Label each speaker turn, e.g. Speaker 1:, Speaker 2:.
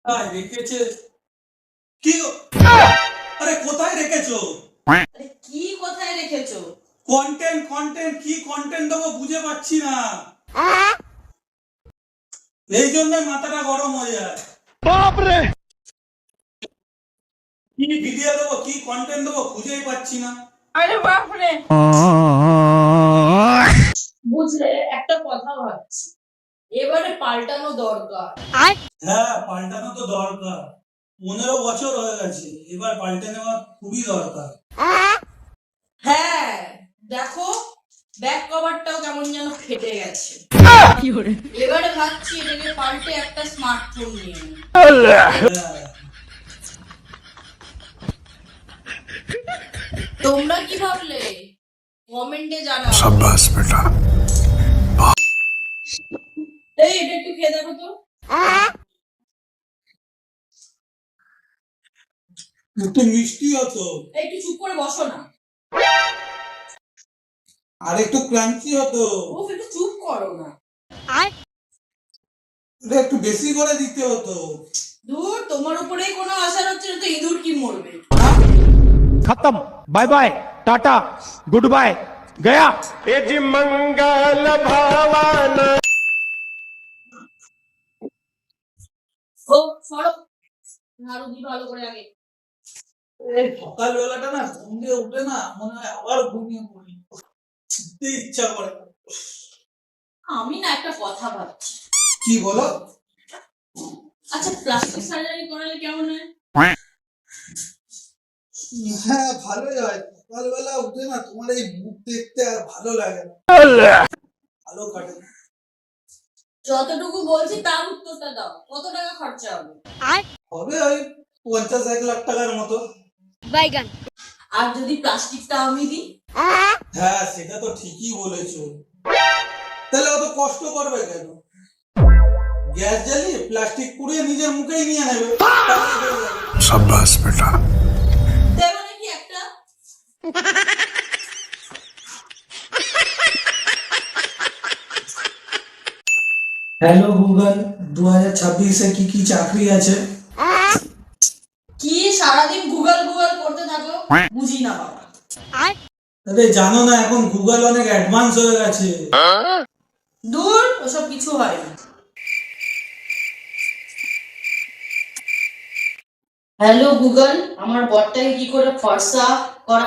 Speaker 1: রেখেছে কি আরে কোথায় রেখেছো?
Speaker 2: আরে কি কোথায় রেখেছো?
Speaker 1: কন্টেন্ট কি কন্টেন্ট দেবো বুঝে পাচ্ছি না, এই জন্য মাথাটা গরম হয়ে যায়। বাপরে, কি ভিডিও দেবো কি কন্টেন্ট দেবো খুঁজেই পাচ্ছি না।
Speaker 2: আরে বাপরে, বুঝলে একটা কথা ভাবছি, এবারে পাল্টানো দরকার।
Speaker 1: হ্যাঁ পাল্টানো তো দরকার, 15 বছর হয়ে গেছে, এবার পাল্টে নেওয়া খুবই দরকার।
Speaker 2: হ্যাঁ দেখো, ব্যাক কভারটাও কেমন যেন ফেটে গেছে। এবারে ভাবছি এটাকে পাল্টে একটা স্মার্টফোন নিয়ে নিই।
Speaker 1: হ্যাঁ,
Speaker 2: তোমরা কি ভাবলে কমেন্টে জানাও।
Speaker 3: शाबाश बेटा।
Speaker 2: এই এটা একটু খেয়ে দেখো তো।
Speaker 1: একটু মিষ্টি হতো,
Speaker 2: একটু চুপ করে বসো না।
Speaker 1: আর একটু ক্রাঞ্চি হতো,
Speaker 2: ও একটু চুপ করো না।
Speaker 1: এটা একটু বেশি করে দিতে হতো।
Speaker 2: দূর, তোমার উপরেই কোনো আশা হচ্ছে না তো ইঁদুর কি মরবে।
Speaker 4: खत्म, bye bye, tata, goodbye, गया।
Speaker 5: ये जी मंगल भावाना।
Speaker 2: ও সরো, নাড়ু দি ভালো করে আগে।
Speaker 1: এই সকালবেলাটা না ঘুম দিয়ে উঠে না মনে হয় আবার ঘুমিয়ে পড়ি, উঠতে ইচ্ছা করে।
Speaker 2: আমি না একটা কথা ভাবছি।
Speaker 1: কি বলো?
Speaker 2: আচ্ছা প্লাস্টিক সার্জারি করালে কেমন হয়?
Speaker 1: হ্যাঁ ভালোই হয়, সকালবেলা উঠে না তোমার এই মুখ দেখতে আর ভালো লাগে না, ভালো কাটে না।
Speaker 2: যতটুকু বলছি তার উত্তরটা দাও, কত টাকা খরচা হবে?
Speaker 1: হবে ওই 50-1 লাখ টাকার মতো।
Speaker 2: আর যদি প্লাস্টিকটা আমি দিই?
Speaker 1: হ্যাঁ সেটা তো ঠিকই বলেছো, তাহলে অত কষ্ট করবে কেন, গ্যাস জ্বালিয়ে প্লাস্টিক পুড়িয়ে নিজের মুখেই নিয়ে নেবে, তাহলেই হয়ে যাবে।
Speaker 3: शाबाश बेटा।
Speaker 2: দেবে নাকি একটা?
Speaker 1: হ্যালো গুগল, 2026-এ কি কি চাকরি আছে?
Speaker 2: কি সারাদিন গুগল গুগল করতে থাকো, বুঝি না বাবা।
Speaker 1: আরে জানো না এখন গুগল অনেক অ্যাডভান্স হয়ে গেছে।
Speaker 2: দূর, ওসব কিছু হয় না। হ্যালো গুগল, আমার বরটাকে কি করে ফর্সা করা?